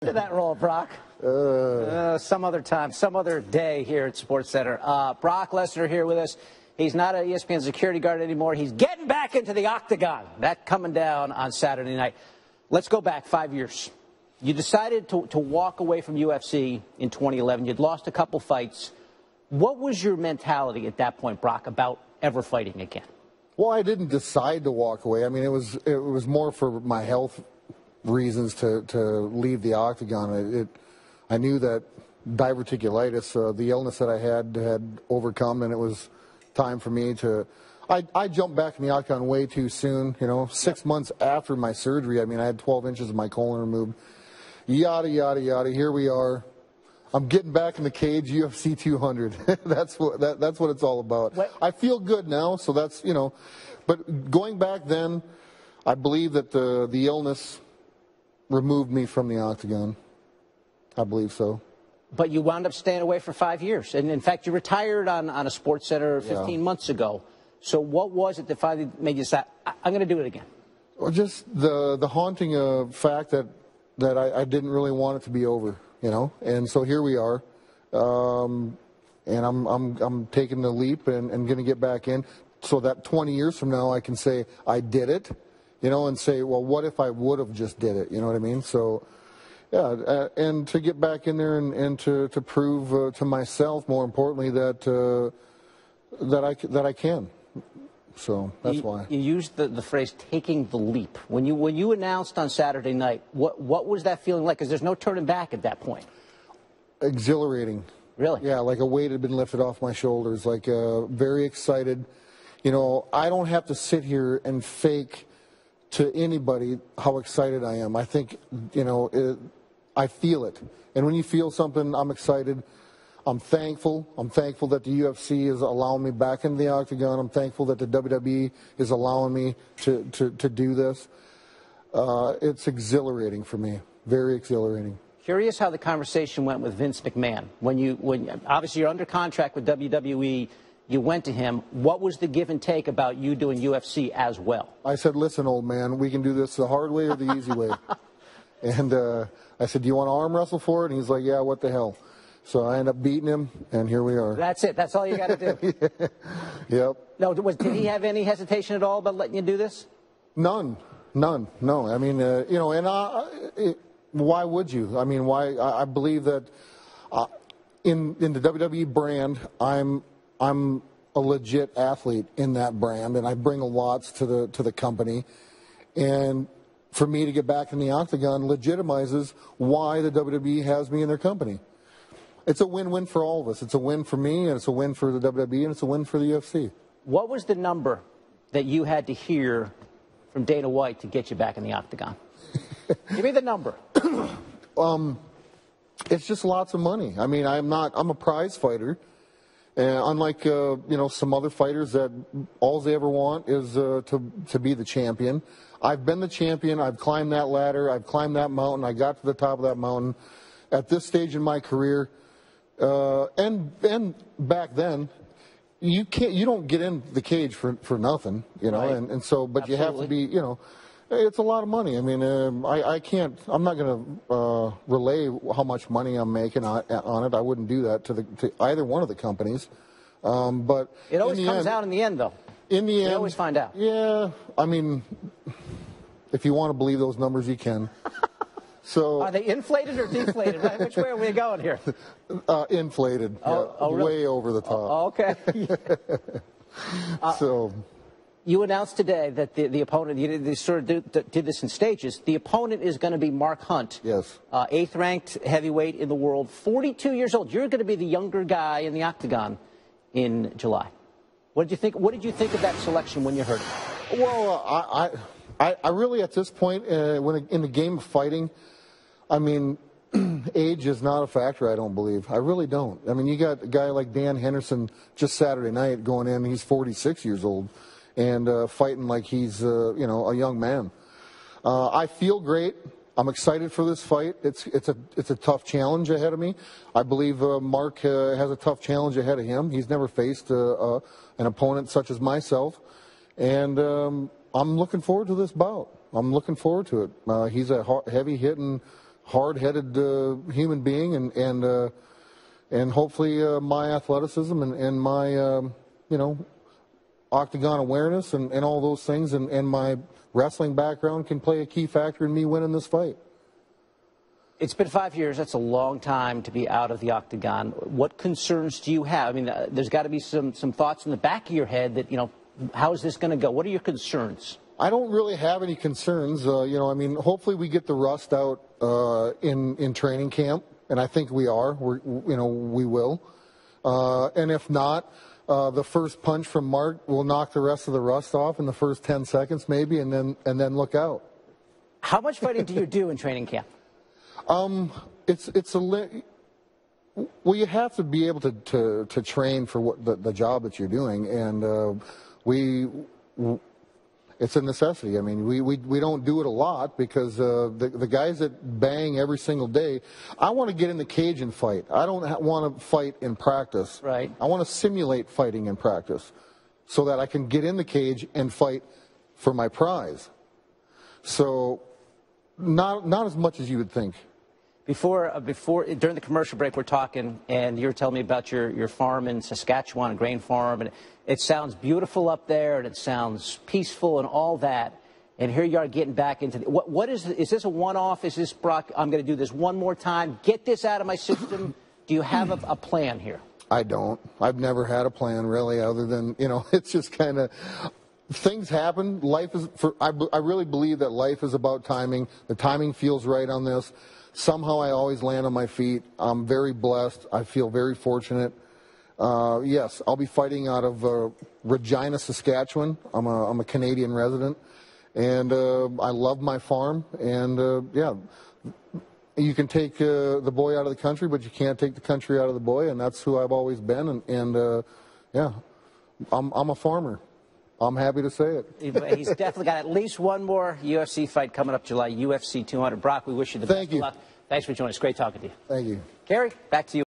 To that role, Brock. Some other time, some other day here at SportsCenter. Brock Lesnar here with us. He's not an ESPN security guard anymore. He's getting back into the octagon. That coming down on Saturday night. Let's go back 5 years. You decided to walk away from UFC in 2011. You'd lost a couple fights. What was your mentality at that point, Brock, about ever fighting again? Well, I didn't decide to walk away. I mean, it was more for my health reasons to leave the octagon. I knew that diverticulitis, the illness that I had overcome, and it was time for me to. I jumped back in the octagon way too soon. 6 months after my surgery. I mean, I had 12 inches of my colon removed. Yada yada yada. Here we are. I'm getting back in the cage, UFC 200. That's what it's all about. What? I feel good now, so that's But going back then, I believe that the illness removed me from the octagon. I believe so. But you wound up staying away for 5 years, and in fact, you retired on a SportsCenter 15 months ago. So what was it that finally made you say, I'm going to do it again? Well, just the haunting fact that I didn't really want it to be over. And so here we are, and I'm taking the leap and going to get back in, so that 20 years from now I can say I did it, and say, well, what if I would have just did it? You know what I mean? So, yeah, and to get back in there and to prove to myself, more importantly, that I can. So that's why. You used the phrase "taking the leap" when you announced on Saturday night. What was that feeling like? Because there's no turning back at that point. Exhilarating. Really? Yeah, like a weight had been lifted off my shoulders. Like very excited. I don't have to sit here and fake to anybody how excited I am. I think I feel it, and when you feel something, I'm excited. I'm thankful. I'm thankful that the UFC is allowing me back into the octagon. I'm thankful that the WWE is allowing me to do this. It's exhilarating for me. Very exhilarating. Curious how the conversation went with Vince McMahon. When obviously you're under contract with WWE, you went to him. What was the give and take about you doing UFC as well? I said, listen, old man, we can do this the hard way or the easy way. And I said, do you want to arm wrestle for it? And he's like, yeah, what the hell? So I ended up beating him, and here we are. That's it. That's all you got to do. Yeah. Yep. No, did he have any hesitation at all about letting you do this? None. No. I mean, why would you? I mean, why? I believe that in the WWE brand, I'm a legit athlete in that brand, and I bring a lot to the company. And for me to get back in the octagon legitimizes why the WWE has me in their company. It's a win-win for all of us. It's a win for me, and it's a win for the WWE, and it's a win for the UFC. What was the number that you had to hear from Dana White to get you back in the octagon? Give me the number. It's just lots of money. I mean, I'm a prize fighter. Unlike some other fighters that all they ever want is to be the champion. I've been the champion. I've climbed that ladder. I've climbed that mountain. I got to the top of that mountain. At this stage in my career, and back then, you don't get in the cage for nothing, right. and so, but Absolutely. You have to be, it's a lot of money. I mean, I'm not going to relay how much money I'm making on it. I wouldn't do that to either one of the companies. But it always comes out in the end, though. In the end, you always find out. Yeah, I mean, if you want to believe those numbers, you can. So, are they inflated or deflated? Which way are we going here? Inflated. Really? Way over the top. Okay. So, you announced today that the opponent, you sort of did this in stages. The opponent is going to be Mark Hunt. Yes. 8th ranked heavyweight in the world, 42 years old. You're going to be the younger guy in the octagon in July. What did you think? What did you think of that selection when you heard it? Well, I really, at this point, in the game of fighting, I mean, age is not a factor, I don't believe. I really don't. I mean, you got a guy like Dan Henderson just Saturday night going in. He's 46 years old and fighting like he's, a young man. I feel great. I'm excited for this fight. It's a tough challenge ahead of me. I believe Mark has a tough challenge ahead of him. He's never faced an opponent such as myself. And I'm looking forward to this bout. I'm looking forward to it. He's a heavy-hitting hard-headed human being, and hopefully my athleticism and my you know, octagon awareness and all those things and my wrestling background can play a key factor in me winning this fight. It's been 5 years. That's a long time to be out of the octagon. What concerns do you have? I mean, there's got to be some thoughts in the back of your head that, you know, how is this going to go? What are your concerns? I don't really have any concerns. You know, I mean, hopefully we get the rust out in training camp, and I think we are. You know, we will. And if not, the first punch from Mark will knock the rest of the rust off in the first 10 seconds, maybe, and then look out. How much fighting do you do in training camp? Well, you have to be able to train for what the job that you're doing, and it's a necessity. I mean, we don't do it a lot because the guys that bang every single day, I want to get in the cage and fight. I don't want to fight in practice. Right. I want to simulate fighting in practice so that I can get in the cage and fight for my prize. So not as much as you would think. Before during the commercial break, we're talking, and you were telling me about your farm in Saskatchewan, a grain farm, and it sounds beautiful up there, and it sounds peaceful and all that. And here you are getting back into what is this a one-off? Is this, Brock, I'm going to do this one more time, get this out of my system? Do you have a plan here? I don't. I've never had a plan really, other than, you know, it's just kind of. Things happen. Life is. I really believe that life is about timing. The timing feels right on this. Somehow I always land on my feet. I'm very blessed. I feel very fortunate. Yes, I'll be fighting out of Regina, Saskatchewan. I'm a Canadian resident, and I love my farm. And yeah, you can take the boy out of the country, but you can't take the country out of the boy, and that's who I've always been. And yeah, I'm a farmer. I'm happy to say it. He's definitely got at least one more UFC fight coming up July, UFC 200. Brock, we wish you the best of luck. Thanks for joining us. Great talking to you. Thank you. Kerry, back to you.